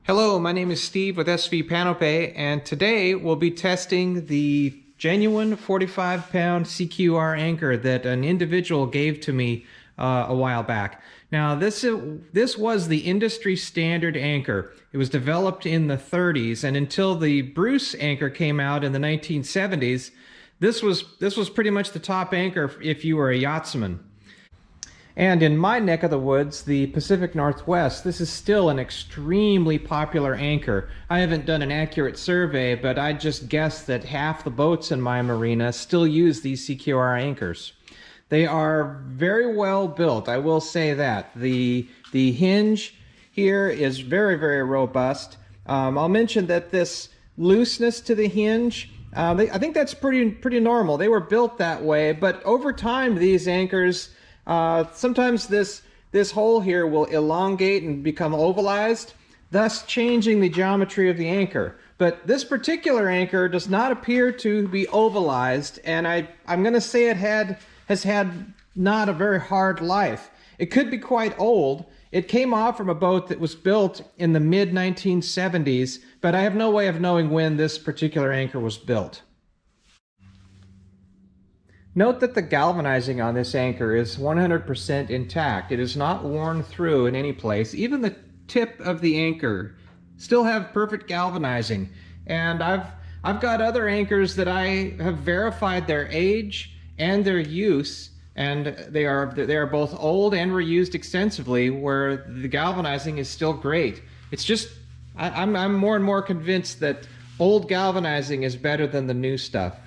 Hello, my name is Steve with SV Panopay, and today we'll be testing the genuine 45-pound CQR anchor that an individual gave to me a while back. Now, this was the industry standard anchor. It was developed in the 30s, and until the Bruce anchor came out in the 1970s, this was pretty much the top anchor if you were a yachtsman. And in my neck of the woods, the Pacific Northwest, this is still an extremely popular anchor. I haven't done an accurate survey, but I just guess that half the boats in my marina still use these CQR anchors. They are very well built, I will say that. The hinge here is very, very robust. I'll mention that this looseness to the hinge, I think that's pretty normal. They were built that way, but over time these anchors, sometimes this hole here will elongate and become ovalized, thus changing the geometry of the anchor. But this particular anchor does not appear to be ovalized, and I'm going to say it has had not a very hard life. It could be quite old. It came off from a boat that was built in the mid-1970s, but I have no way of knowing when this particular anchor was built. Note that the galvanizing on this anchor is 100% intact. It is not worn through in any place. Even the tip of the anchor still have perfect galvanizing. And I've got other anchors that I have verified their age and their use, and they are both old and were used extensively, where the galvanizing is still great. It's just I'm more and more convinced that old galvanizing is better than the new stuff.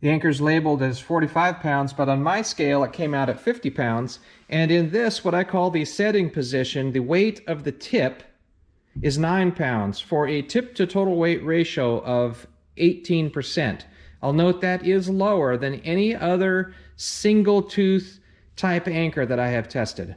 The anchor's labeled as 45 pounds, but on my scale it came out at 50 pounds. And in this, what I call the setting position, the weight of the tip is 9 pounds for a tip to total weight ratio of 18%. I'll note that is lower than any other single tooth type anchor that I have tested.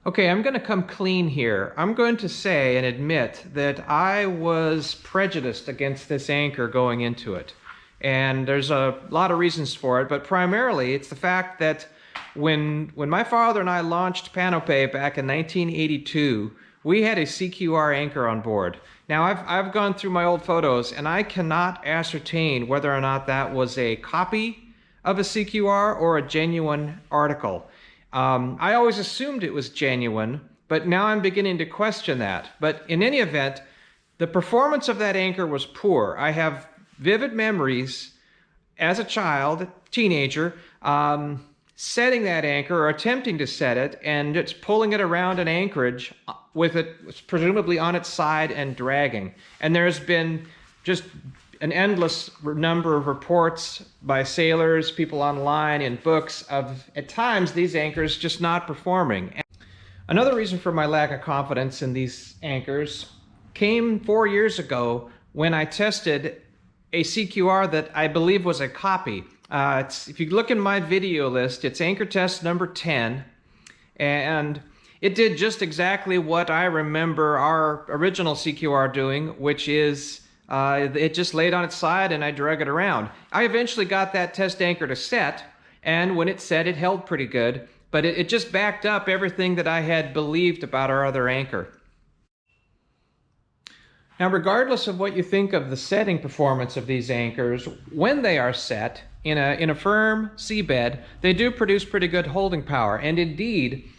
Okay, I'm going to come clean here. I'm going to say and admit that I was prejudiced against this anchor going into it. And there's a lot of reasons for it, but primarily it's the fact that when my father and I launched Panopay back in 1982, we had a CQR anchor on board. Now, I've gone through my old photos, and I cannot ascertain whether or not that was a copy of a CQR or a genuine article. I always assumed it was genuine, but now I'm beginning to question that. But in any event, the performance of that anchor was poor. I have vivid memories as a child, teenager, setting that anchor or attempting to set it, and it's pulling it around an anchorage with it presumably on its side and dragging. And there's been just an endless number of reports by sailors, people online, in books of, at times, these anchors just not performing. Another reason for my lack of confidence in these anchors came 4 years ago when I tested a CQR that I believe was a copy. If you look in my video list, it's anchor test number 10, and it did just exactly what I remember our original CQR doing, which is it just laid on its side and I drug it around. I eventually got that test anchor to set, and when it set, it held pretty good, but it just backed up everything that I had believed about our other anchor. Now, regardless of what you think of the setting performance of these anchors, when they are set in a firm seabed, they do produce pretty good holding power. And indeed,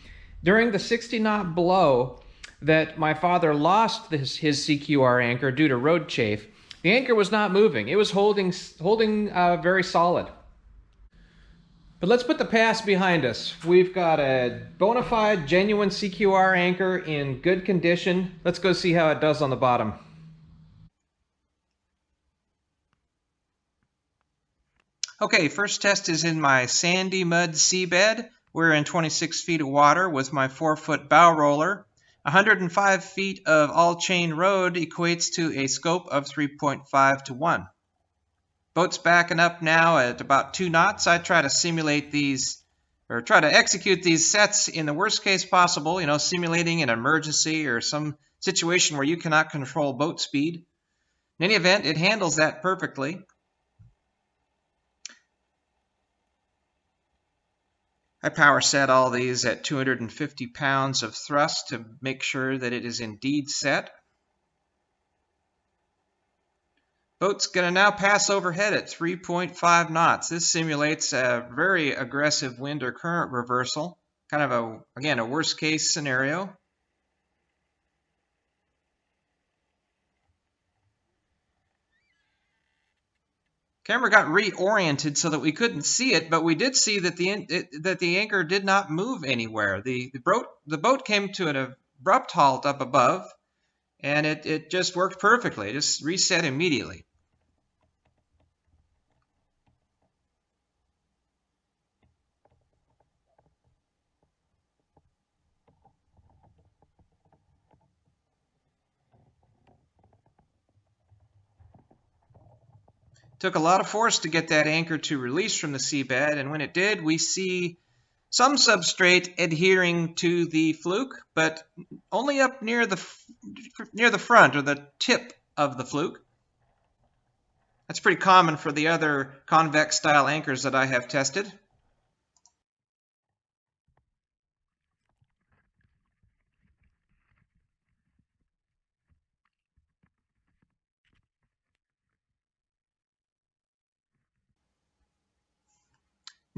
during the 60-knot blow that my father lost his CQR anchor due to road chafe, the anchor was not moving. It was holding very solid. But let's put the past behind us. We've got a bona fide, genuine CQR anchor in good condition. Let's go see how it does on the bottom. Okay, first test is in my sandy mud seabed. We're in 26 feet of water with my 4-foot bow roller. 105 feet of all-chain road equates to a scope of 3.5 to 1. Boat's backing up now at about 2 knots. I try to simulate these, or try to execute these sets in the worst case possible, simulating an emergency or some situation where you cannot control boat speed. In any event, it handles that perfectly. I power set all these at 250 pounds of thrust to make sure that it is indeed set. Boat's going to now pass overhead at 3.5 knots. This simulates a very aggressive wind or current reversal. Kind of again, a worst case scenario. Camera got reoriented so that we couldn't see it, but we did see that the anchor did not move anywhere. The boat came to an abrupt halt up above, and it just worked perfectly. It just reset immediately. Took a lot of force to get that anchor to release from the seabed, and when it did, we see some substrate adhering to the fluke, but only up near the front or the tip of the fluke. That's pretty common for the other convex style anchors that I have tested.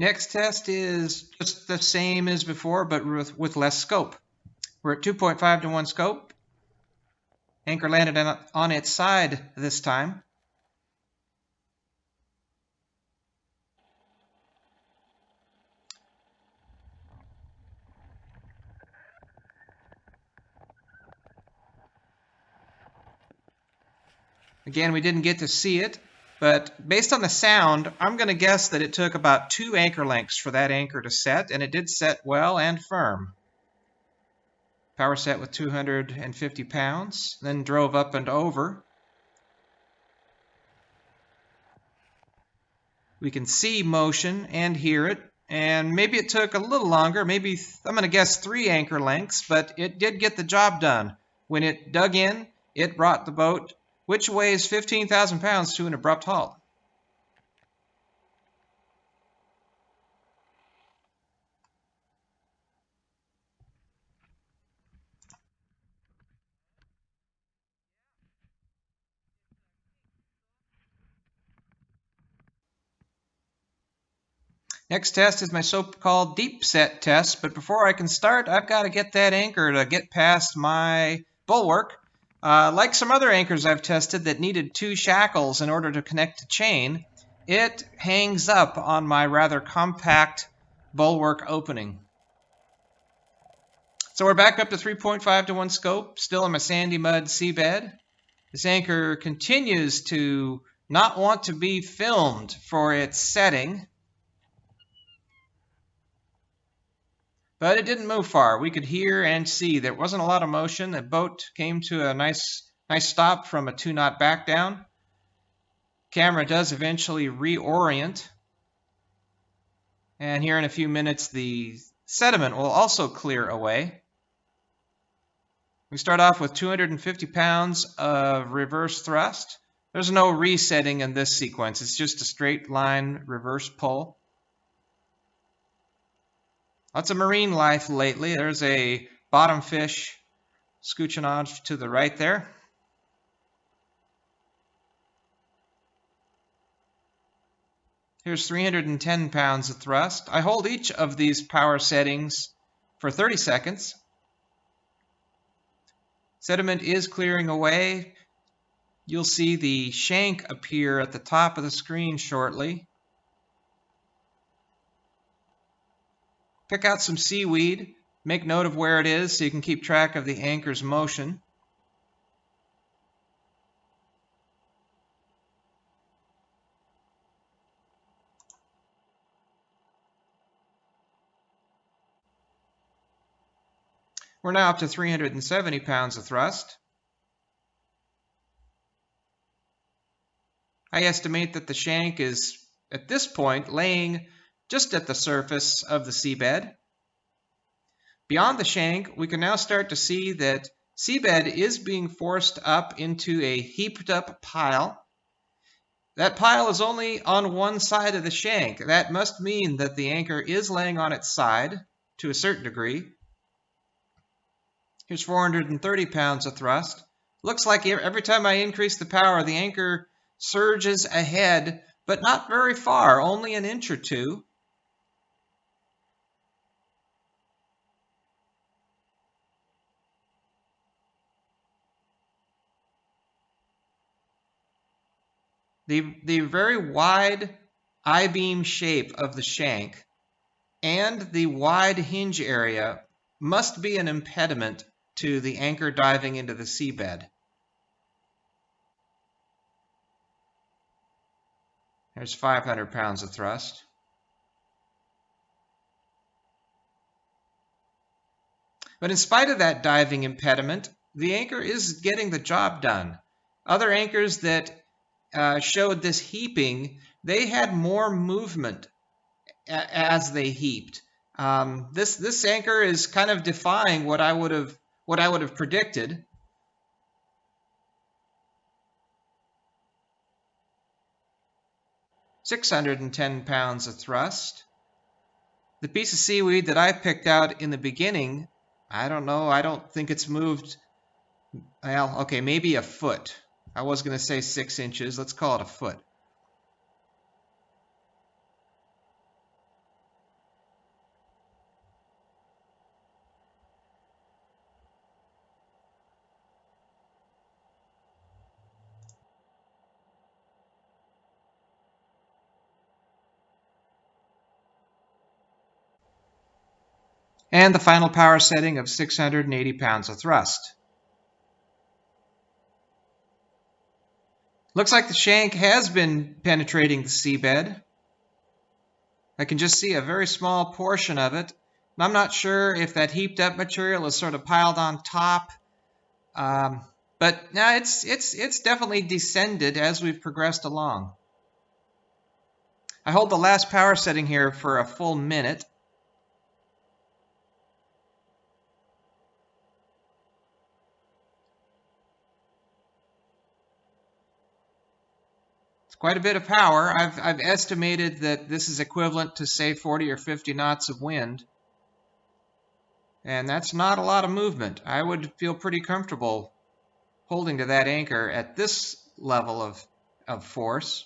Next test is just the same as before, but with less scope. We're at 2.5 to 1 scope. Anchor landed on its side this time. Again, we didn't get to see it, but based on the sound, I'm going to guess that it took about 2 anchor lengths for that anchor to set, and it did set well and firm. Power set with 250 pounds, then drove up and over. We can see motion and hear it, and maybe it took a little longer, maybe I'm going to guess 3 anchor lengths, but it did get the job done. When it dug in, it brought the boat, which weighs 15,000 pounds, to an abrupt halt. Next test is my so-called deep set test, but before I can start, I've got to get that anchor to get past my bulwark. Like some other anchors I've tested that needed 2 shackles in order to connect a chain, it hangs up on my rather compact bulwark opening. So we're back up to 3.5 to 1 scope, still in my sandy mud seabed. This anchor continues to not want to be filmed for its setting, but it didn't move far. We could hear and see there wasn't a lot of motion. The boat came to a nice stop from a 2-knot back down. Camera does eventually reorient. And here in a few minutes, the sediment will also clear away. We start off with 250 pounds of reverse thrust. There's no resetting in this sequence. It's just a straight line reverse pull. Lots of marine life lately. There's a bottom fish scooching off to the right there. Here's 310 pounds of thrust. I hold each of these power settings for 30 seconds. Sediment is clearing away. You'll see the shank appear at the top of the screen shortly. Pick out some seaweed, make note of where it is so you can keep track of the anchor's motion. We're now up to 370 pounds of thrust. I estimate that the shank is, at this point, laying just at the surface of the seabed. Beyond the shank, we can now start to see that seabed is being forced up into a heaped up pile. That pile is only on one side of the shank. That must mean that the anchor is laying on its side to a certain degree. Here's 430 pounds of thrust. Looks like every time I increase the power, the anchor surges ahead, but not very far, only an inch or two. The very wide I-beam shape of the shank and the wide hinge area must be an impediment to the anchor diving into the seabed. There's 500 pounds of thrust. But in spite of that diving impediment, the anchor is getting the job done. Other anchors that showed this heaping, they had more movement as they heaped. This anchor is kind of defying what I would have predicted. $610 pounds of thrust. The piece of seaweed that I picked out in the beginning, I don't know, I don't think it's moved, well, okay, maybe a foot. I was going to say 6 inches, let's call it a foot. And the final power setting of 680 pounds of thrust. Looks like the shank has been penetrating the seabed. I can just see a very small portion of it. I'm not sure if that heaped up material is sort of piled on top. But now it's definitely descended as we've progressed along. I hold the last power setting here for a full minute. Quite a bit of power. I've estimated that this is equivalent to, say, 40 or 50 knots of wind. And that's not a lot of movement. I would feel pretty comfortable holding to that anchor at this level of force.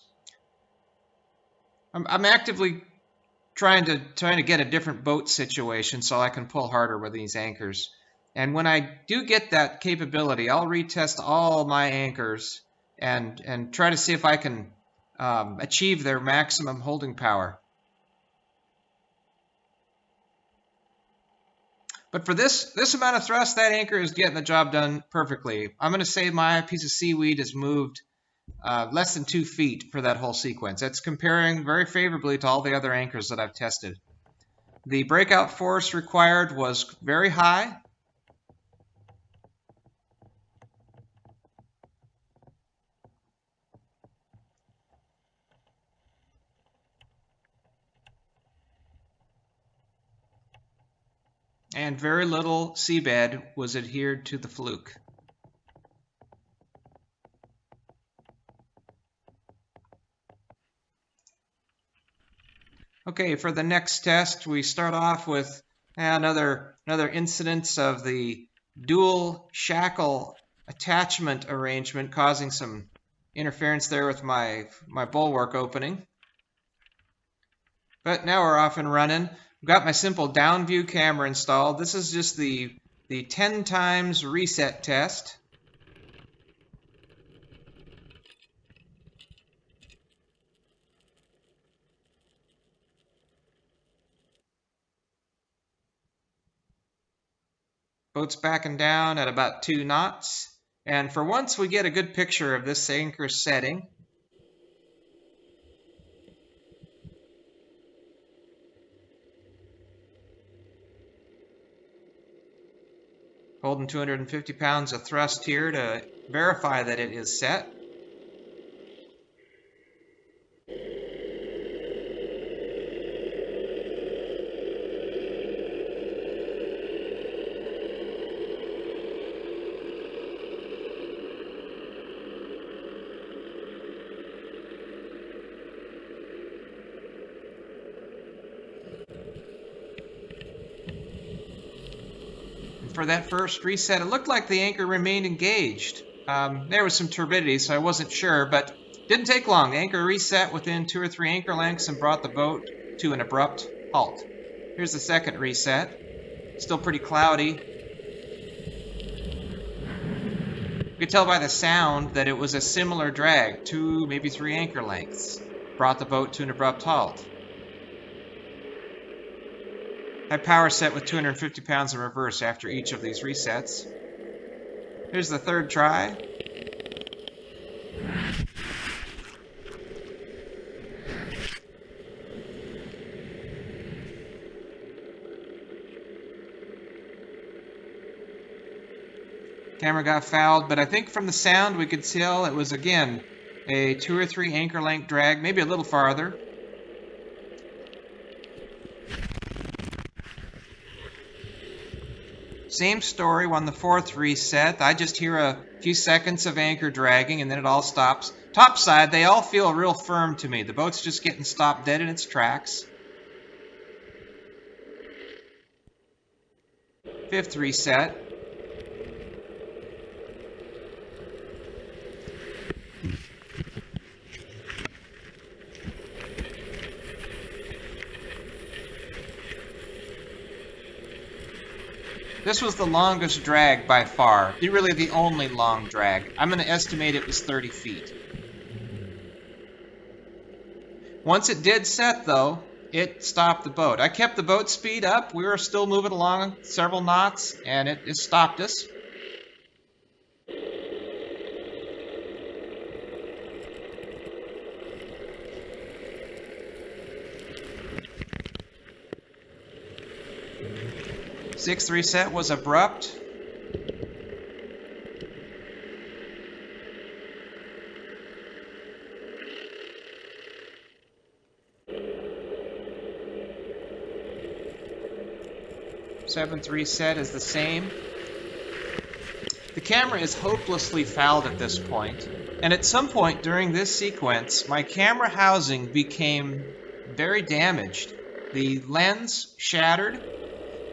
I'm actively trying to get a different boat situation so I can pull harder with these anchors. And when I do get that capability, I'll retest all my anchors and try to see if I can achieve their maximum holding power. But for this amount of thrust, that anchor is getting the job done perfectly. I'm going to say my piece of seaweed has moved less than 2 feet for that whole sequence. It's comparing very favorably to all the other anchors that I've tested. The breakout force required was very high. And very little seabed was adhered to the fluke. Okay, for the next test, we start off with another incidence of the dual shackle attachment arrangement causing some interference there with my bulwark opening. But now we're off and running. I've got my simple down view camera installed. This is just the 10 times reset test. Boat's backing down at about 2 knots. And for once we get a good picture of this anchor setting. Holding 250 pounds of thrust here to verify that it is set. for that first reset, it looked like the anchor remained engaged. There was some turbidity, so I wasn't sure, but didn't take long. The anchor reset within 2 or 3 anchor lengths and brought the boat to an abrupt halt. Here's the second reset. Still pretty cloudy. You could tell by the sound that it was a similar drag, 2, maybe 3 anchor lengths. Brought the boat to an abrupt halt. High power set with 250 pounds in reverse after each of these resets. Here's the third try. Camera got fouled, but I think from the sound we could tell it was, again, a 2 or 3 anchor length drag, maybe a little farther. Same story on the fourth reset. I just hear a few seconds of anchor dragging and then it all stops. Topside, they all feel real firm to me. The boat's just getting stopped dead in its tracks. Fifth reset. This was the longest drag by far. Really the only long drag. I'm going to estimate it was 30 feet. Once it did set, though, it stopped the boat. I kept the boat speed up. We were still moving along several knots, and it stopped us. Sixth reset was abrupt. Seventh reset is the same. The camera is hopelessly fouled at this point, and at some point during this sequence, my camera housing became very damaged. The lens shattered.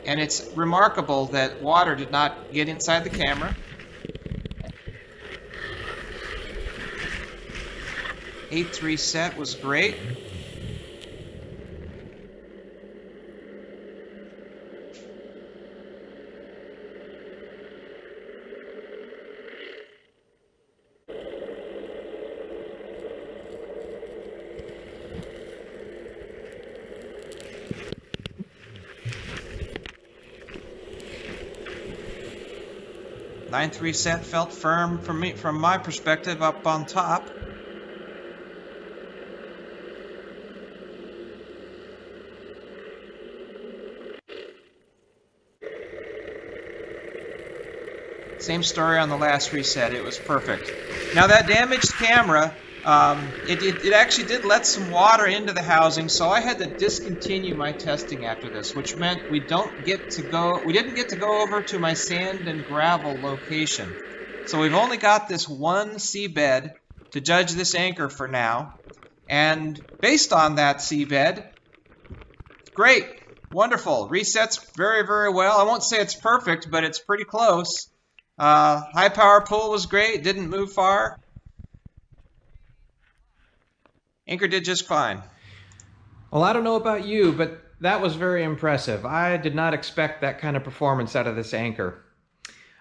And it's remarkable that water did not get inside the camera. Eighth reset was great. Ninth reset felt firm from my perspective up on top. Same story on the last reset. It was perfect. Now that damaged camera, it actually did let some water into the housing, so I had to discontinue my testing after this, which meant we didn't get to go over to my sand and gravel location. So we've only got this one seabed to judge this anchor for now, and based on that seabed, great, wonderful, resets very, very well. I won't say it's perfect, but it's pretty close. High power pull was great, didn't move far. Anchor did just fine. Well, I don't know about you, but that was very impressive. I did not expect that kind of performance out of this anchor.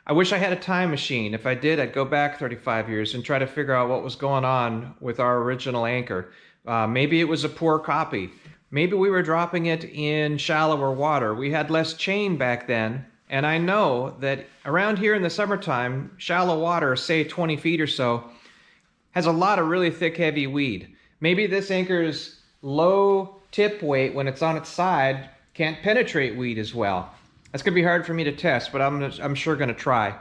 I wish I had a time machine. If I did, I'd go back 35 years and try to figure out what was going on with our original anchor. Maybe it was a poor copy. Maybe we were dropping it in shallower water. We had less chain back then, and I know that around here in the summertime, shallow water, say 20 feet or so, has a lot of really thick, heavy weed. Maybe this anchor's low tip weight when it's on its side can't penetrate weed as well. That's going to be hard for me to test, but I'm sure going to try.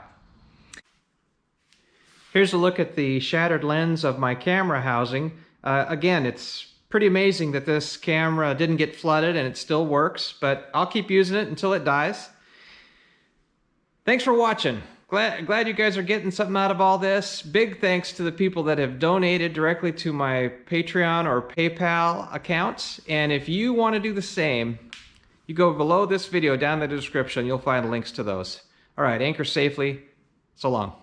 Here's a look at the shattered lens of my camera housing. Again, it's pretty amazing that this camera didn't get flooded and it still works, but I'll keep using it until it dies. Thanks for watching. Glad you guys are getting something out of all this. Big thanks to the people that have donated directly to my Patreon or PayPal accounts. And if you want to do the same, you go below this video down in the description, you'll find links to those. All right, anchor safely. So long.